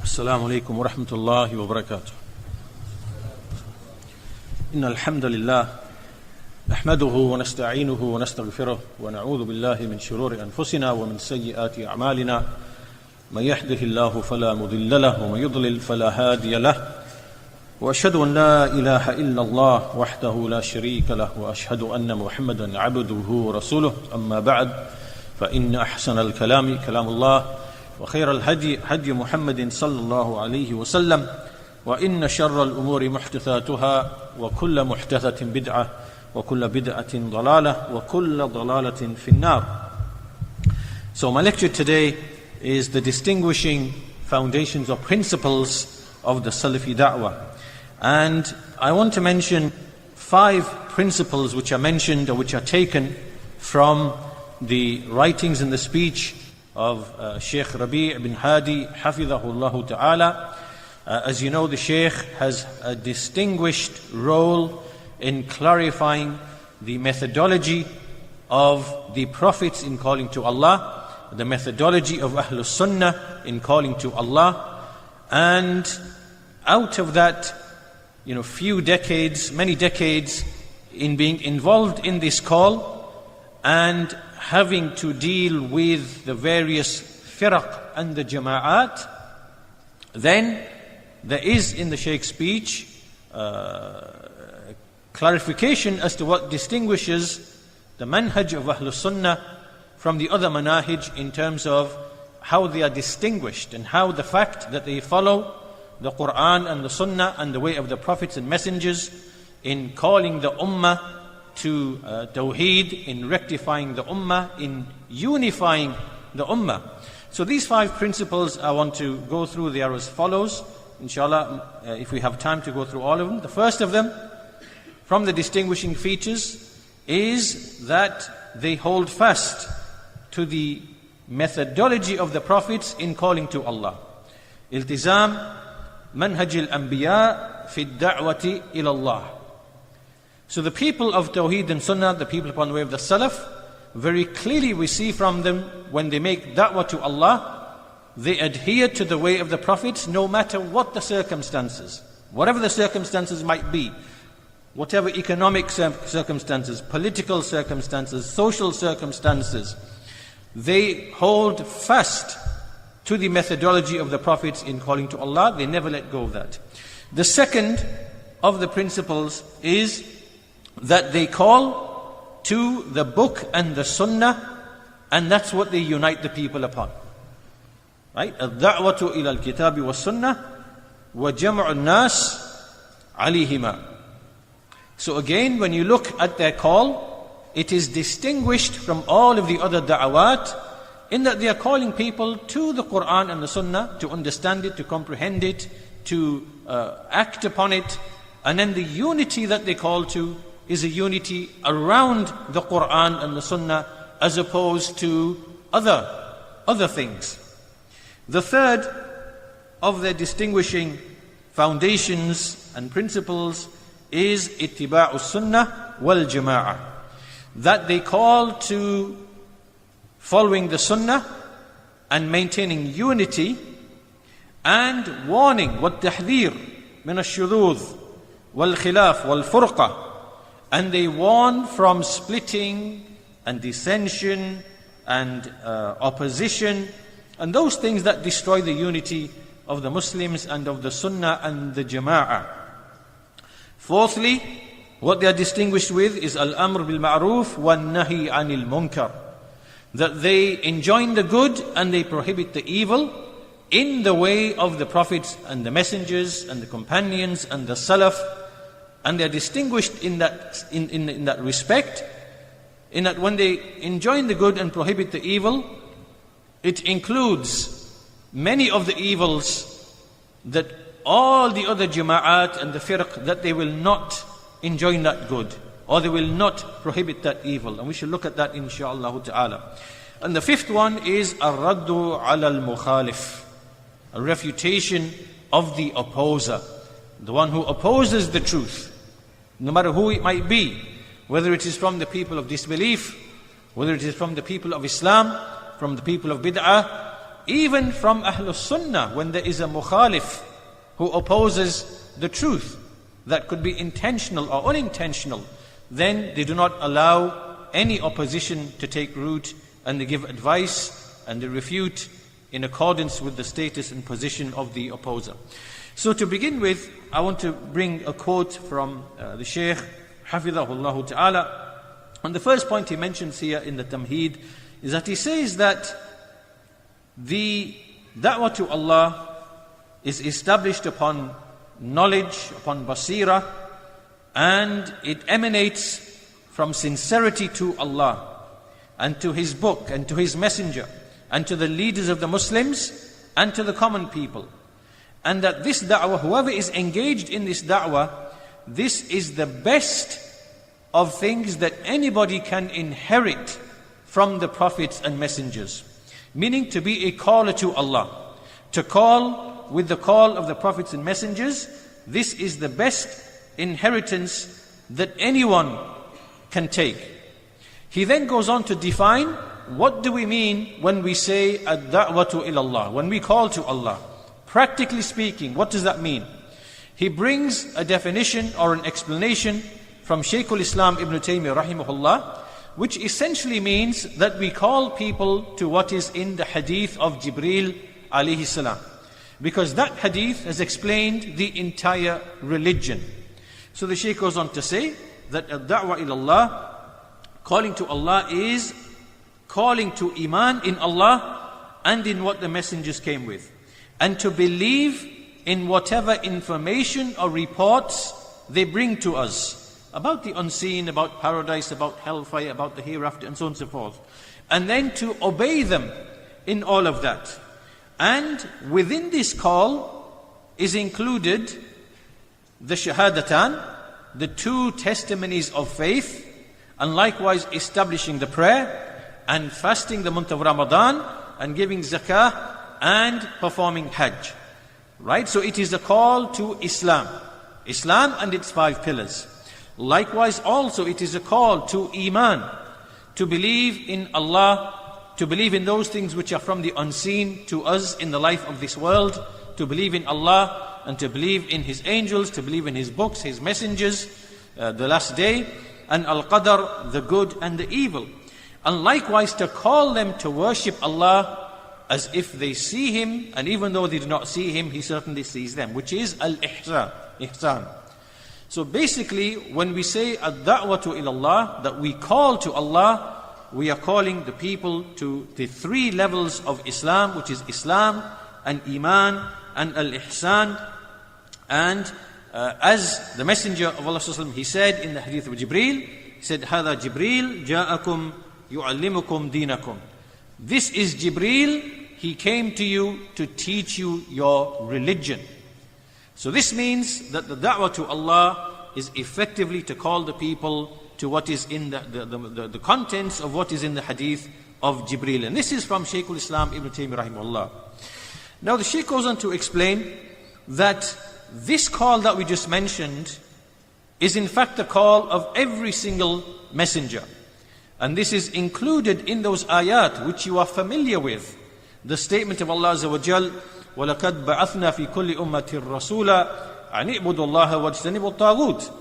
السلام عليكم ورحمة الله وبركاته. إن الحمد لله نحمده ونستعينه ونستغفره ونعوذ بالله من شرور أنفسنا ومن سيئات أعمالنا. من يهده الله فلا مضل له ومن يضلل فلا هادي له. وأشهد أن لا إله إلا الله وحده لا شريك له وأشهد أن محمدا عبده ورسوله. أما بعد فإن أحسن الكلام كلام الله وخير الهدي هدي محمد صلى الله عليه وسلم وإن شر الأمور محدثاتها وكل محدثة بدعة وكل بدعة ضلالة وكل ضلالة في النار. So my lecture today is the distinguishing foundations or principles of the Salafī Dawah. And I want to mention 5 principles which are mentioned or which are taken from the writings and the speech of Shaykh Rabi' bin Hadi Hafidhahullah Ta'ala. As you know, the Shaykh has a distinguished role in clarifying the methodology of the prophets in calling to Allah, the methodology of Ahlus Sunnah in calling to Allah. And out of that, few decades, many decades in being involved in this call and having to deal with the various firaq and the jama'at, then there is in the Shaykh's speech clarification as to what distinguishes the manhaj of Ahlus Sunnah from the other manahij in terms of how they are distinguished and how the fact that they follow the Quran and the Sunnah and the way of the prophets and messengers in calling the ummah to Tawheed, in rectifying the ummah, in unifying the ummah. So these 5 principles I want to go through. They are as follows, inshallah, if we have time to go through all of them. The first of them, from the distinguishing features, is that they hold fast to the methodology of the prophets in calling to Allah. Iltizam manhaj al-anbiya fi ad-da'wati ila Allah. So the people of Tawheed and Sunnah, the people upon the way of the Salaf, very clearly we see from them when they make da'wah to Allah, they adhere to the way of the prophets no matter what the circumstances. Whatever the circumstances might be, whatever economic circumstances, political circumstances, social circumstances, they hold fast to the methodology of the prophets in calling to Allah. They never let go of that. The second of the principles is that they call to the book and the sunnah, and that's what they unite the people upon. Right? Ad-da'watu ila al-kitabi wa sunnah wa jam'u an-nas alayhima. So again, when you look at their call, it is distinguished from all of the other da'awat in that they are calling people to the Quran and the Sunnah, to understand it, to comprehend it, to act upon it. And then the unity that they call to is a unity around the Quran and the Sunnah as opposed to other things. The third of their distinguishing foundations and principles is ittiba'u sunnah wal jama'ah. That they call to following the Sunnah and maintaining unity and warning what tahdhir min ash-shududh wal khilaf wal furqa. And they warn from splitting and dissension and opposition and those things that destroy the unity of the Muslims and of the Sunnah and the Jama'ah. Fourthly, what they are distinguished with is al-amr bil-ma'ruf wa-nahi anil munkar. That they enjoin the good and they prohibit the evil in the way of the prophets and the messengers and the companions and the salaf. And they are distinguished in that respect, in that when they enjoin the good and prohibit the evil, it includes many of the evils that all the other jama'at and the firq, that they will not enjoin that good, or they will not prohibit that evil. And we shall look at that insha'Allah ta'ala. And the 5th one is ar-raddu ala al-mukhalif, a refutation of the opposer, the one who opposes the truth, no matter who it might be, whether it is from the people of disbelief, whether it is from the people of Islam, from the people of bid'ah, even from Ahlus Sunnah, when there is a mukhalif who opposes the truth, that could be intentional or unintentional, then they do not allow any opposition to take root, and they give advice and they refute in accordance with the status and position of the opposer. So to begin with, I want to bring a quote from the Shaykh, Hafidhahullah Ta'ala. And the first point he mentions here in the Tamheed is that he says that the da'wah to Allah is established upon knowledge, upon basira, and it emanates from sincerity to Allah and to His book and to His messenger and to the leaders of the Muslims and to the common people. And that this da'wah, whoever is engaged in this da'wah, this is the best of things that anybody can inherit from the prophets and messengers. Meaning to be a caller to Allah, to call with the call of the prophets and messengers. This is the best inheritance that anyone can take. He then goes on to define, what do we mean when we say ad-da'watu ilallah, when we call to Allah? Practically speaking, what does that mean? He brings a definition or an explanation from Shaykh al-Islam Ibn Taymiyyah rahimahullah, which essentially means that we call people to what is in the hadith of Jibreel alayhi salam. Because that hadith has explained the entire religion. So the Shaykh goes on to say that ad-da'wa ilallah, calling to Allah, is calling to iman in Allah and in what the messengers came with, and to believe in whatever information or reports they bring to us about the unseen, about paradise, about hellfire, about the hereafter, and so on and so forth. And then to obey them in all of that. And within this call is included the shahadatan, the two testimonies of faith, and likewise establishing the prayer, and fasting the month of Ramadan, and giving zakah, and performing hajj. Right? So it is a call to Islam. Islam and its 5 pillars. Likewise also it is a call to iman, to believe in Allah, to believe in those things which are from the unseen to us in the life of this world, to believe in Allah and to believe in His angels, to believe in His books, His messengers, the last day, and al-qadar, the good and the evil. And likewise to call them to worship Allah as if they see Him, and even though they do not see Him, He certainly sees them, which is al-ihsan. So basically, when we say ad-da'watu ilallah, that we call to Allah, we are calling the people to the 3 levels of Islam, which is Islam and Iman and al-ihsan. And as the Messenger of Allah he said in the hadith of Jibreel, he said, هَذَا جِبْرِيل جَاءَكُمْ يُعَلِّمُكُمْ دِينَكُمْ. This is Jibreel, he came to you to teach you your religion. So this means that the da'wah to Allah is effectively to call the people to what is in the contents of what is in the hadith of Jibreel. And this is from Shaykh al-Islam Ibn Taymiyyah rahimahullah. Now the Shaykh goes on to explain that this call that we just mentioned is in fact the call of every single messenger. And this is included in those ayat which you are familiar with. The statement of Allah Azza wa Jal, وَلَقَدْ بَعَثْنَا فِي كُلِّ أُمَّةٍ رَسُولًا أَنِ اعْبُدُوا اللَّهَ وَاجْتَنِبُوا الطَّاغُوتَ.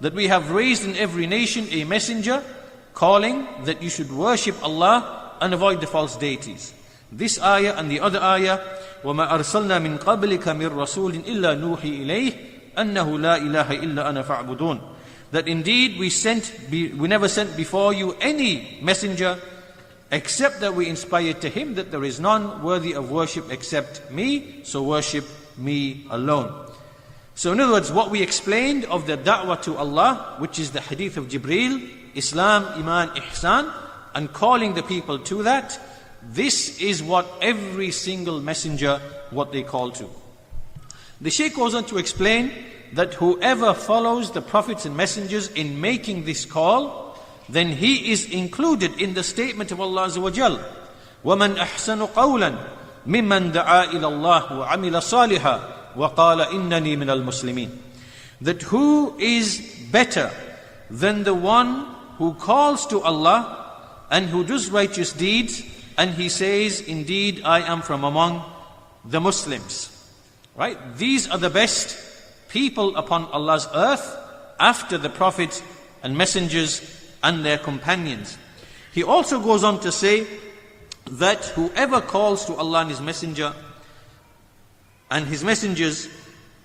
That we have raised in every nation a messenger calling that you should worship Allah and avoid the false deities. This ayah and the other ayah, وَمَا أَرْسَلْنَا مِن قَبْلِكَ مِن رَسُولٍ إِلَّا نُوحِي إِلَيْهِ أَنَّهُ لَا إِلَهَ إِلَّا أَنَا فَاعْبُدُونَ. That indeed we never sent before you any messenger except that we inspired to him that there is none worthy of worship except me, so worship me alone. So in other words, what we explained of the da'wah to Allah, which is the hadith of Jibreel, Islam, Iman, Ihsan, and calling the people to that, this is what every single messenger, what they call to. The Shaykh goes on to explain that whoever follows the prophets and messengers in making this call, then he is included in the statement of Allah Azza wa Jal, وَمَنْ أَحْسَنُ قَوْلًا مِمَّنْ دَعَا إِلَى اللَّهِ وَعَمِلَ صَالِحًا وَقَالَ إِنَّنِي مِنَ الْمُسْلِمِينَ. That who is better than the one who calls to Allah and who does righteous deeds and he says, indeed, I am from among the Muslims. Right? These are the best people upon Allah's earth after the prophets and messengers and their companions. He also goes on to say that whoever calls to Allah and His Messenger and His messengers,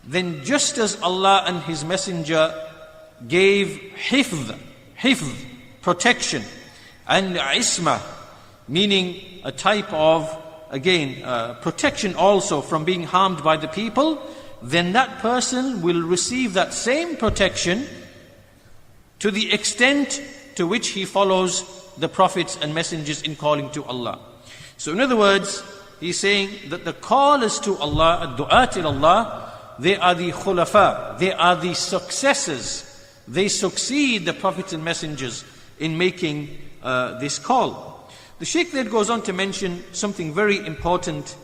then just as Allah and His Messenger gave hifz, protection, and isma, meaning a type of, again, protection also from being harmed by the people, then that person will receive that same protection to the extent to which he follows the prophets and messengers in calling to Allah. So in other words, he's saying that the callers to Allah, ad-du'at ilallah, they are the khulafa, they are the successors. They succeed the prophets and messengers in making this call. The Shaykh then goes on to mention something very important,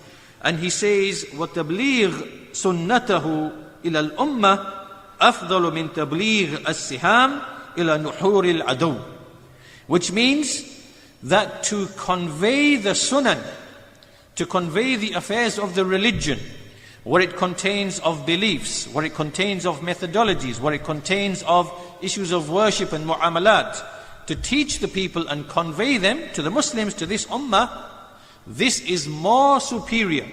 and he says, وَتَبْلِيغ سُنَّتَهُ إِلَى الْأُمَّةِ أَفْضَلُ مِنْ تَبْلِيغ السِّهَامِ إِلَى نُحُورِ الْعَدُوِّ. Which means that to convey the sunan, to convey the affairs of the religion, what it contains of beliefs, what it contains of methodologies, what it contains of issues of worship and mu'amalat, to teach the people and convey them to the Muslims, to this ummah, this is more superior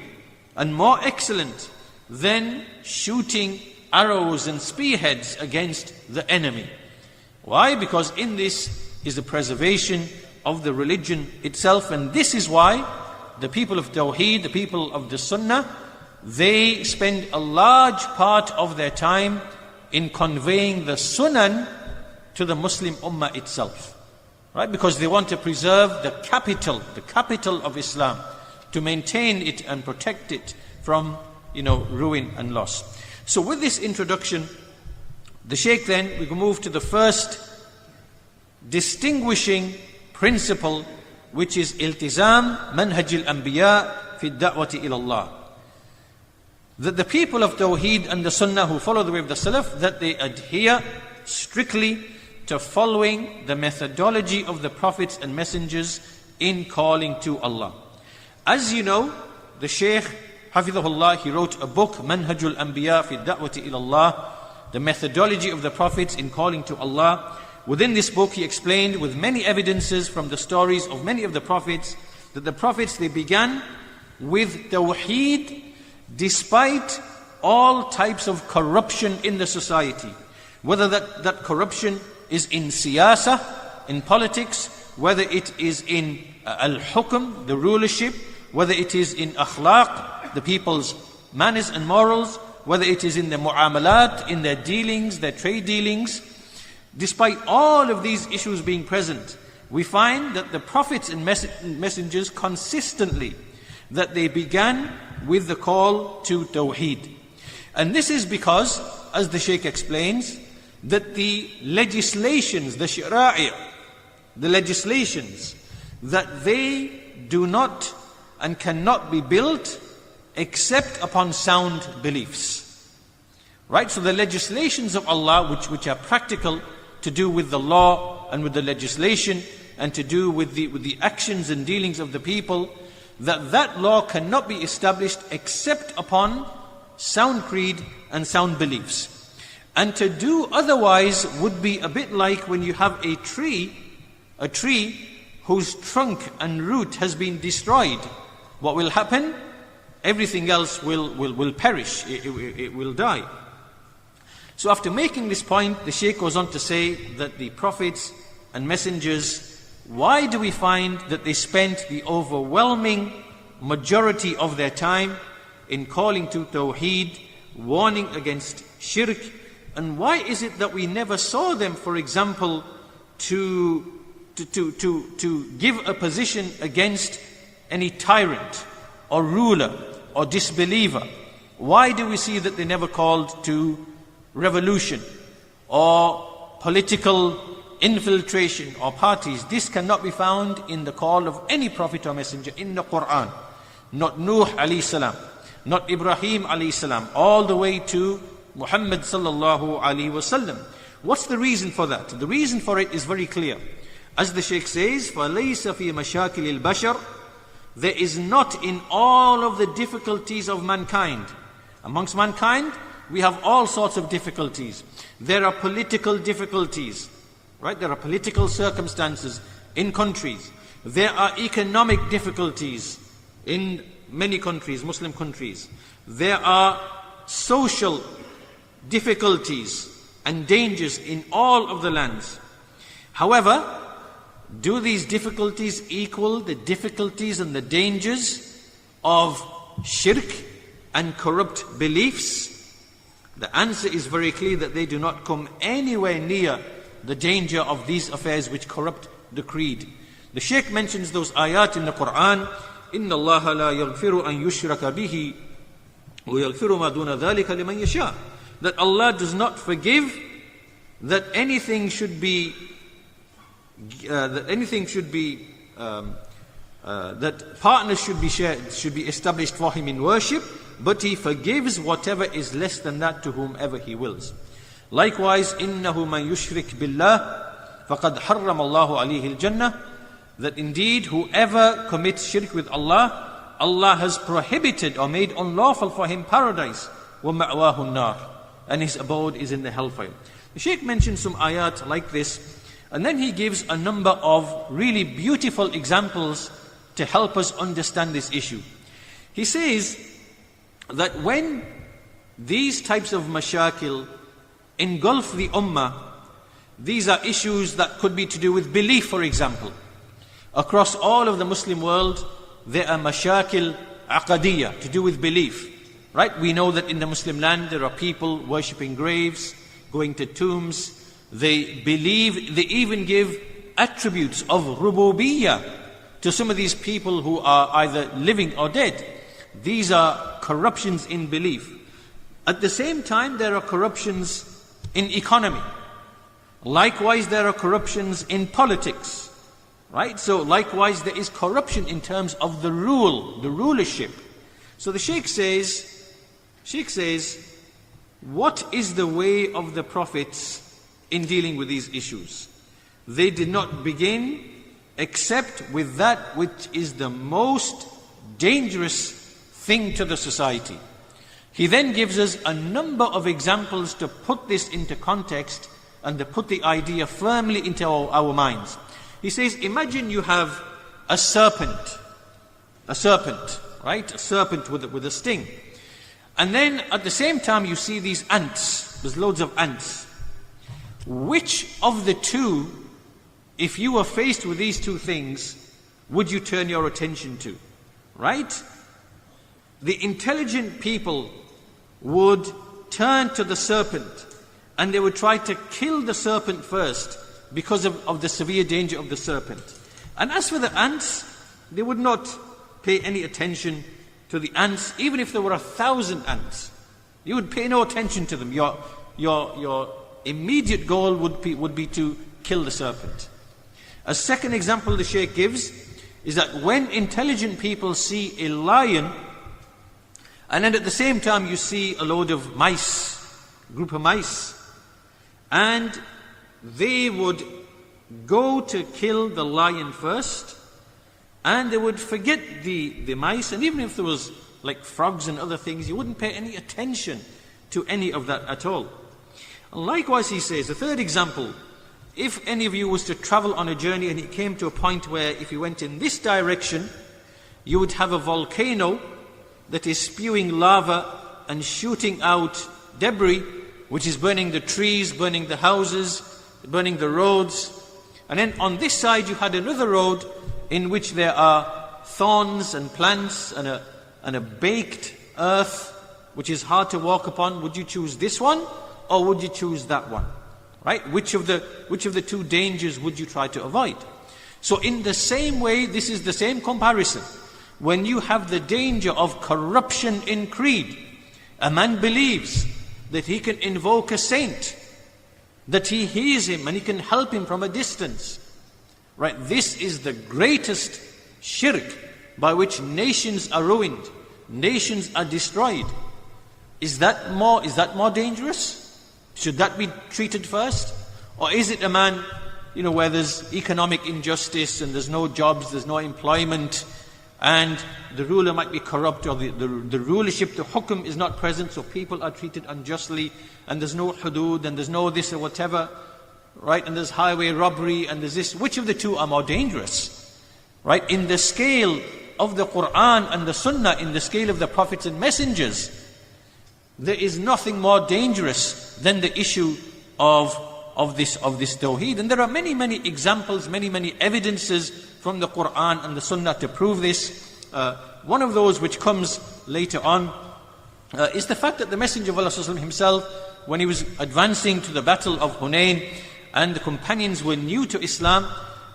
and more excellent than shooting arrows and spearheads against the enemy. Why? Because in this is the preservation of the religion itself, and this is why the people of Tawheed, the people of the Sunnah, they spend a large part of their time in conveying the Sunan to the Muslim Ummah itself. Right? Because they want to preserve the capital of Islam, to maintain it and protect it from, ruin and loss. So with this introduction, the Shaykh then, we can move to the first distinguishing principle, which is iltizam manhaj al-anbiya fi ad-da'wati ila Allah. That the people of Tawheed and the Sunnah who follow the way of the Salaf, that they adhere strictly to following the methodology of the prophets and messengers in calling to Allah. As you know, the Shaykh, Hafidhahullah, he wrote a book, Manhajul Anbiya fi Da'wati ila Allah, the methodology of the prophets in calling to Allah. Within this book, he explained with many evidences from the stories of many of the prophets, that the prophets, they began with Tawheed despite all types of corruption in the society. Whether that corruption is in siyasa, in politics, whether it is in al-hukm, the rulership, whether it is in akhlaq, the people's manners and morals, whether it is in the mu'amalat, in their dealings, their trade dealings. Despite all of these issues being present, we find that the prophets and messengers consistently, that they began with the call to Tawheed. And this is because, as the Shaykh explains, that the legislations, the shara'i', the legislations, that they do not and cannot be built except upon sound beliefs. Right? So the legislations of Allah, which are practical, to do with the law and with the legislation, and to do with the actions and dealings of the people, that law cannot be established except upon sound creed and sound beliefs. And to do otherwise would be a bit like when you have a tree whose trunk and root has been destroyed. What will happen? Everything else will perish, it will die. So after making this point, the Shaykh goes on to say that the prophets and messengers, why do we find that they spent the overwhelming majority of their time in calling to Tawheed, warning against shirk? And why is it that we never saw them, for example, to give a position against any tyrant or ruler or disbeliever? Why do we see that they never called to revolution or political infiltration or parties? This cannot be found in the call of any prophet or messenger in the Quran. Not Nuh alayhi salam, not Ibrahim alayhi salam, all the way to Muhammad sallallahu alayhi wasallam. What's the reason for that? The reason for it is very clear. As the Shaykh says, فَلَيْسَ فِي مَشَاكِلِ الْبَشَرِ there is not in all of the difficulties of mankind. Amongst mankind, we have all sorts of difficulties. There are political difficulties, right? There are political circumstances in countries. There are economic difficulties in many countries, Muslim countries. There are social difficulties and dangers in all of the lands. However, do these difficulties equal the difficulties and the dangers of shirk and corrupt beliefs? The answer is very clear that they do not come anywhere near the danger of these affairs which corrupt the creed. The Shaykh mentions those ayat in the Quran, إِنَّ اللَّهَ لَا يَغْفِرُ أَن يُشْرَكَ بِهِ وَيَغْفِرُ مَا دُونَ ذَلِكَ لِمَن يَشَاءُ. That Allah does not forgive that anything should be that partners should be established for Him in worship, but He forgives whatever is less than that to whomever He wills. Likewise, إِنَّهُ مَن يُشْرِكْ بِاللَّهِ فَقَدْ حَرَّمَ اللَّهُ عَلَيْهِ الْجَنَّةِ. That indeed whoever commits shirk with Allah, Allah has prohibited or made unlawful for him paradise. وَمَأْوَاهُ النَّارِ. And his abode is in the hellfire. The Shaykh mentions some ayat like this, and then he gives a number of really beautiful examples to help us understand this issue. He says that when these types of mashakil engulf the ummah, these are issues that could be to do with belief, for example. Across all of the Muslim world, there are mashakil aqadiyya, to do with belief. Right? We know that in the Muslim land there are people worshipping graves, going to tombs. They believe, they even give attributes of rububiyyah to some of these people who are either living or dead. These are corruptions in belief. At the same time, there are corruptions in economy. Likewise, there are corruptions in politics. Right? So likewise, there is corruption in terms of the rule, the rulership. So the Shaykh says, what is the way of the prophets in dealing with these issues? They did not begin except with that which is the most dangerous thing to the society. He then gives us a number of examples to put this into context and to put the idea firmly into our minds. He says, imagine you have a serpent, right? A serpent with a sting. And then at the same time you see these ants. There's loads of ants. Which of the two, if you were faced with these two things, would you turn your attention to? Right? The intelligent people would turn to the serpent and they would try to kill the serpent first because of the severe danger of the serpent. And as for the ants, they would not pay any attention to the ants, even if there were 1,000 ants. You would pay no attention to them. Your immediate goal would be to kill the serpent. A second example the Shaykh gives is that when intelligent people see a lion, and then at the same time you see a load of mice, a group of mice, and they would go to kill the lion first, and they would forget the mice, and even if there was like frogs and other things, you wouldn't pay any attention to any of that at all. And likewise, he says, the third example, if any of you was to travel on a journey and it came to a point where if you went in this direction, you would have a volcano that is spewing lava and shooting out debris, which is burning the trees, burning the houses, burning the roads. And then on this side you had another road in which there are thorns and plants and a baked earth which is hard to walk upon. Would you choose this one or would you choose that one? Right? Which of the two dangers would you try to avoid? So in the same way, this is the same comparison. When you have the danger of corruption in creed, a man believes that he can invoke a saint, that he hears him and he can help him from a distance. Right? This is the greatest shirk by which nations are ruined, nations are destroyed. Is that more dangerous? Should that be treated first? Or is it a man, where there's economic injustice and there's no jobs, there's no employment, and the ruler might be corrupt, or the rulership, the hukum is not present, so people are treated unjustly, and there's no hudud, and there's no this or whatever, right? And there's highway robbery, and there's this. Which of the two are more dangerous? Right? In the scale of the Quran and the Sunnah, in the scale of the prophets and messengers, there is nothing more dangerous than the issue of this tawheed. And there are many examples, many evidences from the Quran and the Sunnah to prove this. One of those which comes later on is the fact that the Messenger of Allah himself, when he was advancing to the battle of Hunayn, and the companions were new to Islam,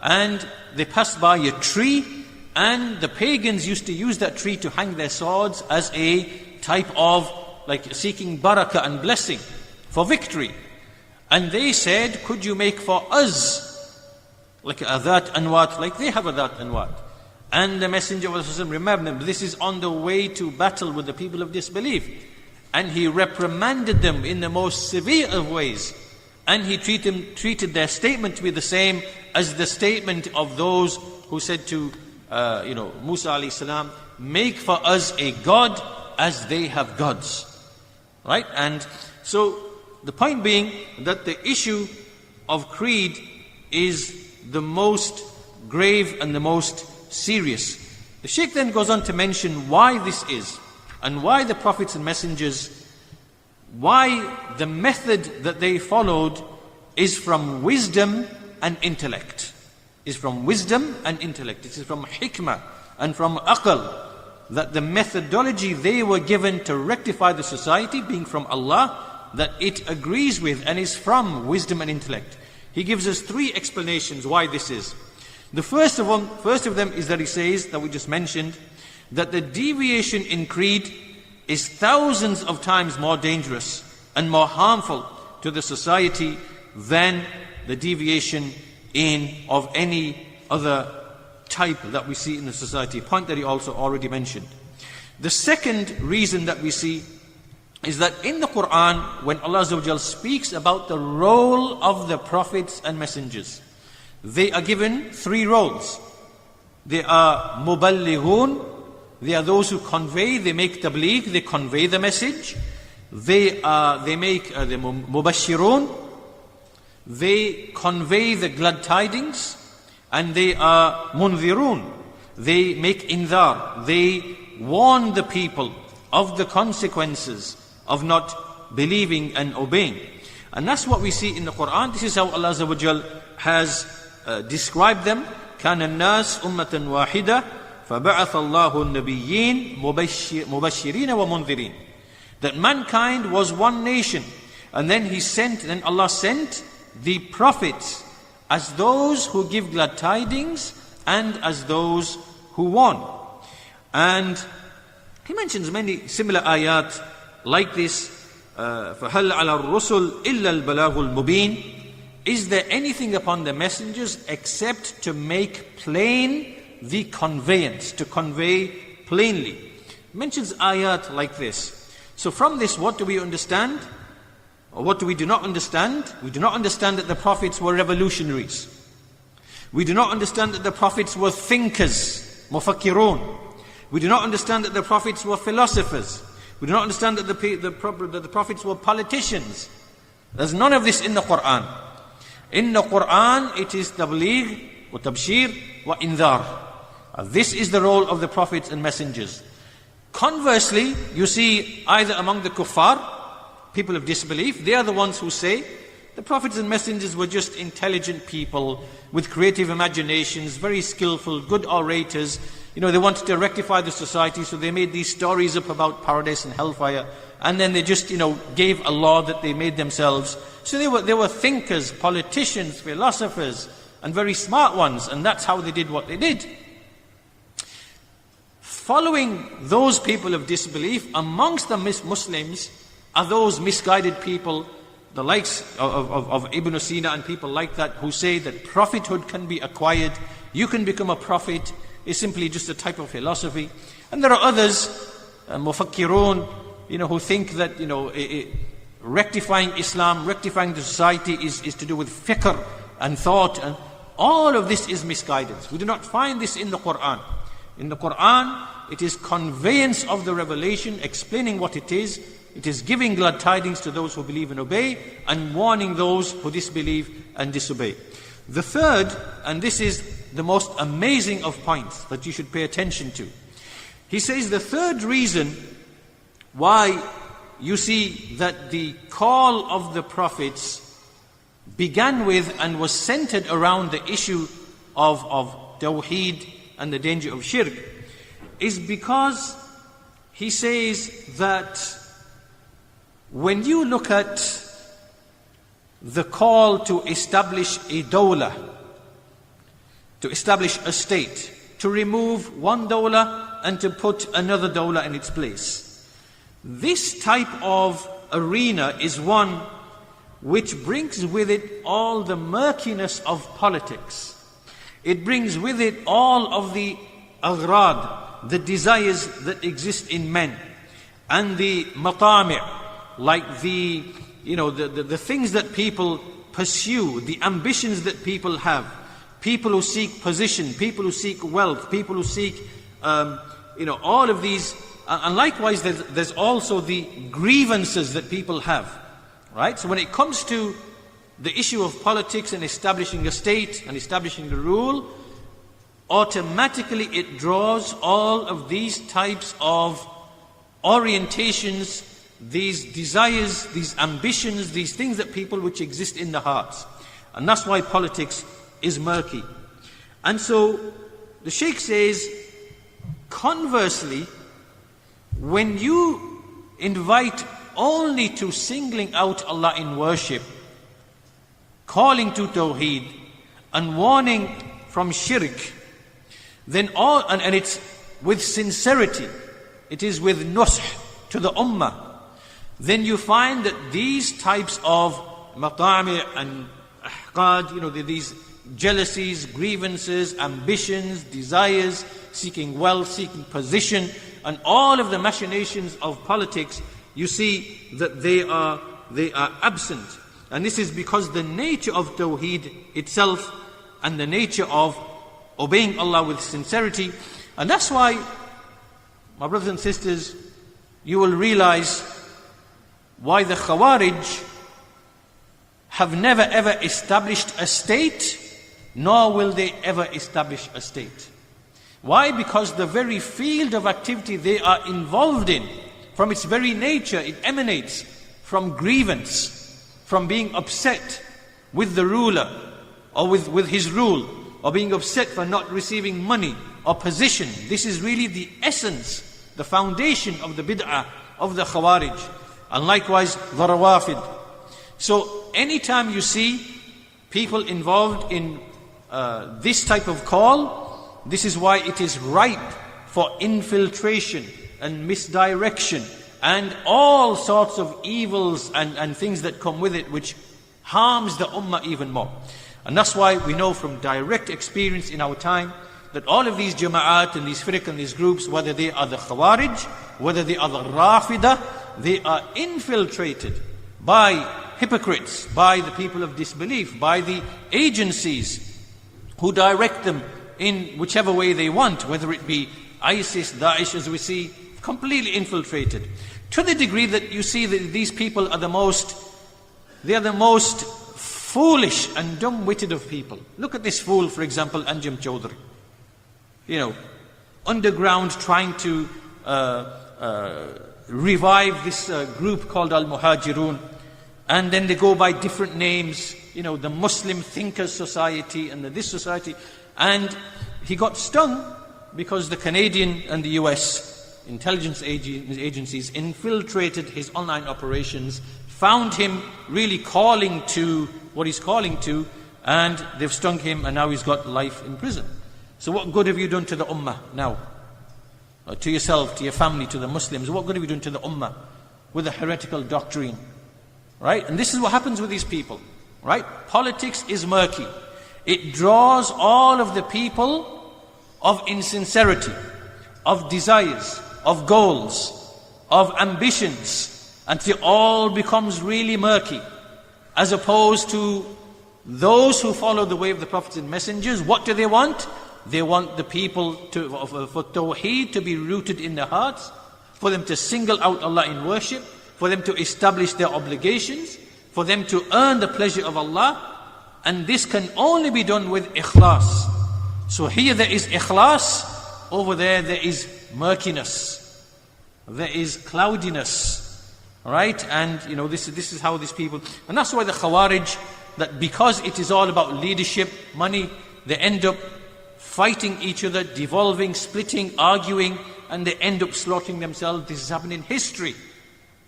and they passed by a tree, and the pagans used to use that tree to hang their swords as a type of like seeking barakah and blessing for victory. And they said, could you make for us like a Dhat and Wat, like they have a Dhat and Wat? And the Messenger of Allah, remember, this is on the way to battle with the people of disbelief. And he reprimanded them in the most severe of ways. And he treated their statement to be the same as the statement of those who said to Musa alayhi salam, make for us a god as they have gods. Right? And so the point being that the issue of creed is the most grave and the most serious. The Shaykh then goes on to mention why this is, and why the prophets and messengers, why the method that they followed is from wisdom and intellect. Is from wisdom and intellect. It is from hikmah and from aql, that the methodology they were given to rectify the society, being from Allah, that it agrees with and is from wisdom and intellect. He gives us three explanations why this is. The first of them is that he says, that we just mentioned, that the deviation in creed is thousands of times more dangerous and more harmful to the society than the deviation of any other type that we see in the society, a point that he also already mentioned. The second reason that we see is that in the Quran, when Allah Azza wa Jal speaks about the role of the prophets and messengers, they are given three roles. They are muballighun, they are those who convey, they make tabligh, they convey the message. They make the mubashirun, they convey the glad tidings. And they are munzirun, they make indhar, they warn the people of the consequences of not believing and obeying. And that's what we see in the Quran. This is how Allah Azza wa Jal has described them. كان الناس أمة واحدة فبعث الله النبيين مبشرين ومنذرين. That mankind was one nation, and then Allah sent the prophets as those who give glad tidings and as those who warn. And he mentions many similar ayat like this. فَهَلْ عَلَى الرُّسُلِ إِلَّا الْبَلَاغُ الْمُبِينَ. Is there anything upon the messengers except to make plain the conveyance, to convey plainly? He mentions ayat like this. So from this, what do we understand? Or what do we do not understand? We do not understand that the prophets were revolutionaries. We do not understand that the prophets were thinkers, mufakkirun. We do not understand that the prophets were philosophers. We do not understand that the prophets were politicians. There's none of this in the Quran. In the Quran, it is tabligh, wa tabshir, wa indhar. This is the role of the prophets and messengers. Conversely, you see either among the kuffar, people of disbelief, they are the ones who say the prophets and messengers were just intelligent people with creative imaginations, very skillful, good orators. They wanted to rectify the society, so they made these stories up about paradise and hellfire, and then they just, gave a law that they made themselves. So they were thinkers, politicians, philosophers, and very smart ones, and that's how they did what they did. Following those people of disbelief, amongst the Muslims are those misguided people, the likes of Ibn Sina and people like that, who say that prophethood can be acquired, you can become a prophet, is simply just a type of philosophy. And there are others, mufakkirun, who think that rectifying Islam, rectifying the society is to do with fikr and thought, and all of this is misguidance. We do not find this in the Quran. In the Quran, it is conveyance of the revelation, explaining what it is. It is giving glad tidings to those who believe and obey, and warning those who disbelieve and disobey. The third, and this is the most amazing of points that you should pay attention to. He says the third reason why you see that the call of the prophets began with and was centered around the issue of Tawheed and the danger of shirk is because he says that when you look at the call to establish a dawlah, to establish a state, to remove one dawlah and to put another dawlah in its place, this type of arena is one which brings with it all the murkiness of politics. It brings with it all of the aghrad, the desires that exist in men, and the matami', like the things that people pursue, the ambitions that people have, people who seek position, people who seek wealth, people who seek all of these, and likewise there's also the grievances that people have, right? So when it comes to the issue of politics and establishing a state and establishing the rule, automatically it draws all of these types of orientations, these desires, these ambitions, these things that people which exist in the hearts. And that's why politics is murky. And so the Shaykh says, conversely, when you invite only to singling out Allah in worship, calling to Tawheed, and warning from shirk, then and it's with sincerity, it is with nusх to the ummah, then you find that these types of matami' and ahqad, these jealousies, grievances, ambitions, desires, seeking wealth, seeking position, and all of the machinations of politics, you see that they are absent. And this is because the nature of Tawheed itself and the nature of obeying Allah with sincerity. And that's why, my brothers and sisters, you will realize why the Khawarij have never ever established a state, nor will they ever establish a state. Why? Because the very field of activity they are involved in, from its very nature, it emanates from grievance, from being upset with the ruler, or with his rule, or being upset for not receiving money or position. This is really the essence, the foundation of the bid'ah of the Khawarij, and likewise the Rawafid. So anytime you see people involved in this type of call, this is why it is ripe for infiltration and misdirection and all sorts of evils and things that come with it, which harms the ummah even more. And that's why we know from direct experience in our time that all of these jama'at and these firq and these groups, whether they are the Khawarij, whether they are the Rafidah, they are infiltrated by hypocrites, by the people of disbelief, by the agencies who direct them in whichever way they want, whether it be ISIS, Daesh, as we see, completely infiltrated. To the degree that you see that these people are the most foolish and dumb-witted of people. Look at this fool, for example, Anjum Chaudhry. Underground trying to revive this group called Al-Muhajirun, and then they go by different names, the Muslim Thinkers Society and this society, and he got stung because the Canadian and the US intelligence agencies infiltrated his online operations, found him really calling to what he's calling to, and they've stung him, and now he's got life in prison. So what good have you done to the ummah now? Or to yourself, to your family, to the Muslims? What good have you done to the ummah with a heretical doctrine? Right? And this is what happens with these people. Right? Politics is murky. It draws all of the people of insincerity, of desires, of goals, of ambitions, until all becomes really murky. As opposed to those who follow the way of the prophets and messengers, what do they want? They want the people for Tawheed to be rooted in their hearts, for them to single out Allah in worship, for them to establish their obligations, for them to earn the pleasure of Allah. And this can only be done with ikhlas. So here there is ikhlas, over there is murkiness, there is cloudiness, right? And this is how these people, and that's why the Khawarij, that because it is all about leadership, money, they end up fighting each other, devolving, splitting, arguing, and they end up slaughtering themselves. This has happened in history.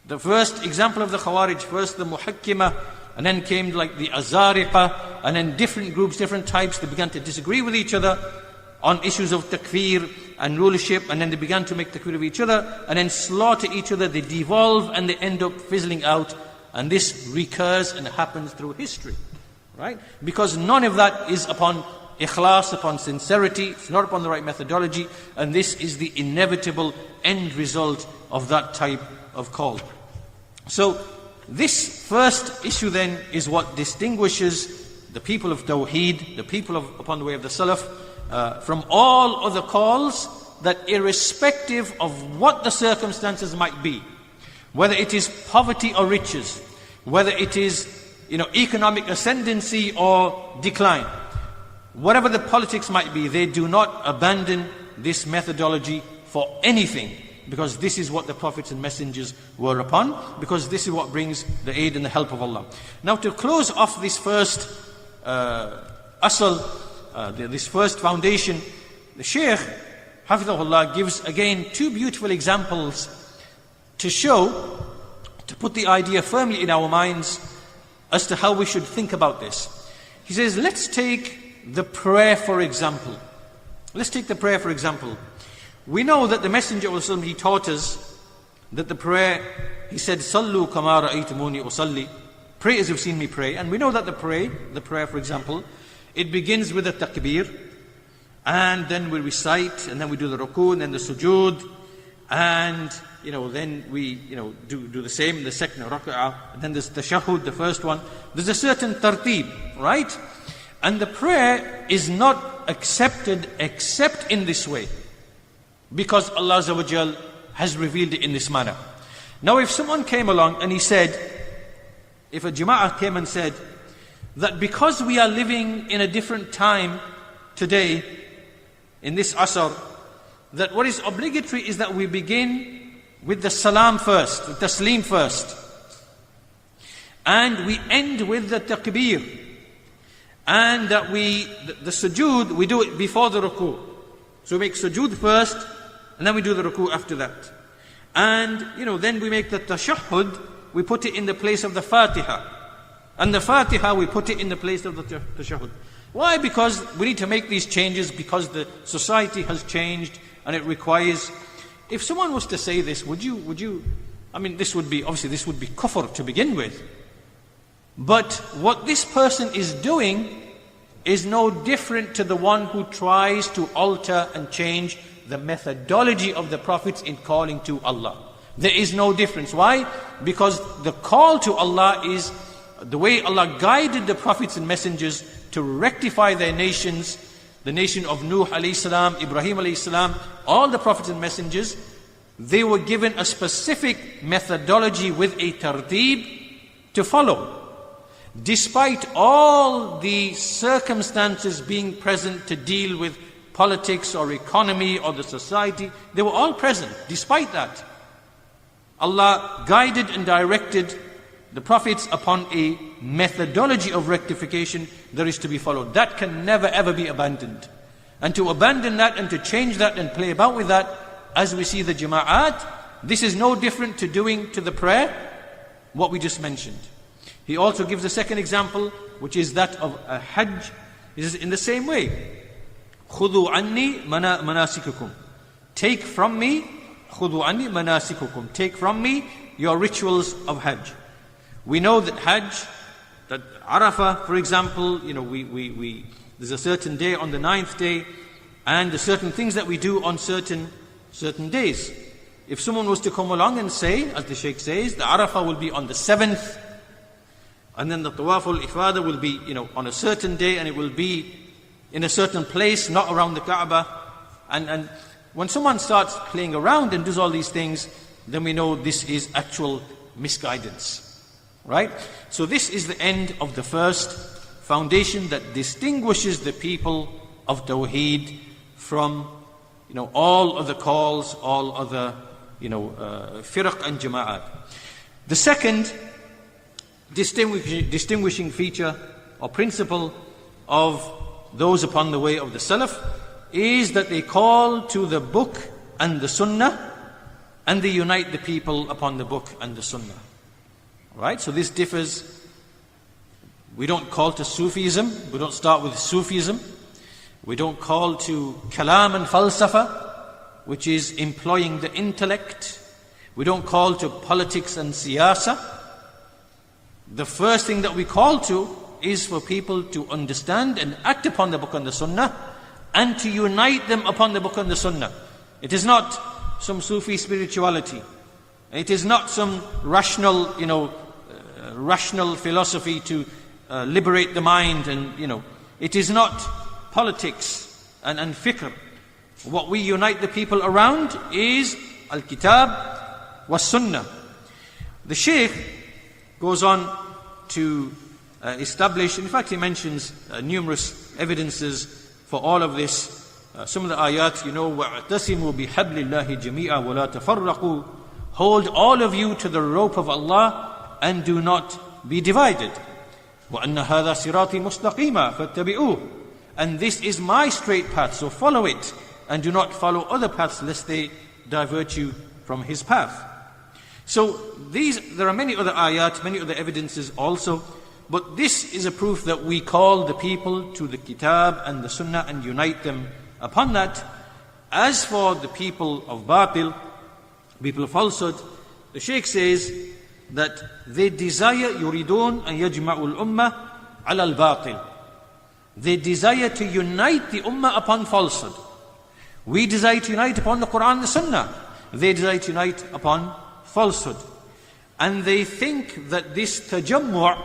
The first example of the Khawarij, first the Muhakkima, and then came like the Azariqa, and then different groups, different types, they began to disagree with each other on issues of takfir and rulership, and then they began to make takfir of each other, and then slaughter each other. They devolve and they end up fizzling out, and this recurs and happens through history, right? Because none of that is upon ikhlas, upon sincerity, it's not upon the right methodology, and this is the inevitable end result of that type of call. So this first issue then is what distinguishes the people of Tawheed, the people upon the way of the Salaf, from all other calls, that irrespective of what the circumstances might be, whether it is poverty or riches, whether it is economic ascendancy or decline, whatever the politics might be, they do not abandon this methodology for anything, because this is what the prophets and messengers were upon, because this is what brings the aid and the help of Allah. Now, to close off this first this first foundation, the Shaykh, Hafidhahullah, gives again two beautiful examples to show, to put the idea firmly in our minds as to how we should think about this. He says, let's take the prayer for example. Let's take the prayer for example. We know that the Messenger of Allah, he taught us that the prayer, he said, Sallu kama ra'aytumuni usalli, pray as you've seen me pray. And we know that the prayer for example, it begins with the takbir, and then we recite, and then we do the ruku, and then the sujood, and then we do the same in the second rak'ah, and then there's the tashahhud, the first one. There's a certain tartib, right? And the prayer is not accepted except in this way, because Allah Azza wa Jal has revealed it in this manner. Now, if someone came along and he said, if a jama'ah came and said that because we are living in a different time today, in this asr, that what is obligatory is that we begin with the salam first, with taslim first, and we end with the takbir, and that the sujood, we do it before the ruku. So we make sujood first, and then we do the ruku after that. And then we make the tashahhud, we put it in the place of the Fatiha. And the Fatiha, we put it in the place of the tashahhud. Why? Because we need to make these changes, because the society has changed and it requires. If someone was to say this, would you, this would be kufr to begin with. But what this person is doing is no different to the one who tries to alter and change the methodology of the prophets in calling to Allah. There is no difference. Why? Because the call to Allah is the way Allah guided the prophets and messengers to rectify their nations, the nation of Nuh alayhi salam, Ibrahim alayhi salam, all the prophets and messengers. They were given a specific methodology with a tartib to follow. Despite all the circumstances being present to deal with politics or economy or the society, they were all present. Despite that, Allah guided and directed the prophets upon a methodology of rectification that is to be followed. That can never ever be abandoned. And to abandon that and to change that and play about with that, as we see the jama'at, this is no different to doing to the prayer what we just mentioned. He also gives a second example, which is that of a hajj. It is in the same way. خُذُوا عَنِّي مَنَاسِكُكُمْ. Take from me, خُذُوا عَنِّي مَنَاسِكُكُمْ. Take from me your rituals of hajj. We know that hajj, that Arafah, for example, there's a certain day on the 9th day, and there's certain things that we do on certain days. If someone was to come along and say, as the Shaykh says, the Arafah will be on the 7th, and then the Tawaf al-Ifada will be, on a certain day, and it will be in a certain place, not around the Kaaba. And when someone starts playing around and does all these things, then we know this is actual misguidance. Right? So this is the end of the first foundation that distinguishes the people of Tawheed from all other calls, all other firq and jama'at. The second distinguishing feature or principle of those upon the way of the Salaf is that they call to the book and the sunnah, and they unite the people upon the book and the sunnah. Right? So this differs. We don't call to Sufism. We don't start with Sufism. We don't call to kalam and falsafa, which is employing the intellect. We don't call to politics and siyasa. The first thing that we call to is for people to understand and act upon the book and the sunnah, and to unite them upon the book and the sunnah. It is not some Sufi spirituality. It is not some rational philosophy to liberate the mind, and it is not politics and fikr. What we unite the people around is al-kitab wa sunnah. The Shaykh goes on to establish, in fact he mentions numerous evidences for all of this. Some of the ayat, وَاعْتَسِمُوا بِحَبْلِ اللَّهِ جَمِيعًا وَلَا تَفَرَّقُوا. Hold all of you to the rope of Allah and do not be divided. وَأَنَّ هَذَا صِرَاطِي مُسْتَقِيمًا فَاتَّبِعُوهُ. And this is my straight path, so follow it, and do not follow other paths lest they divert you from his path. So there are many other ayat, many other evidences also, but this is a proof that we call the people to the kitab and the sunnah and unite them upon that. As for the people of batil, people of falsehood, the Shaykh says that they desire yuridun an yajma'ul ummah ala al-batil. They desire to unite the ummah upon falsehood. We desire to unite upon the Quran and the Sunnah. They desire to unite upon falsehood. And they think that this tajammu',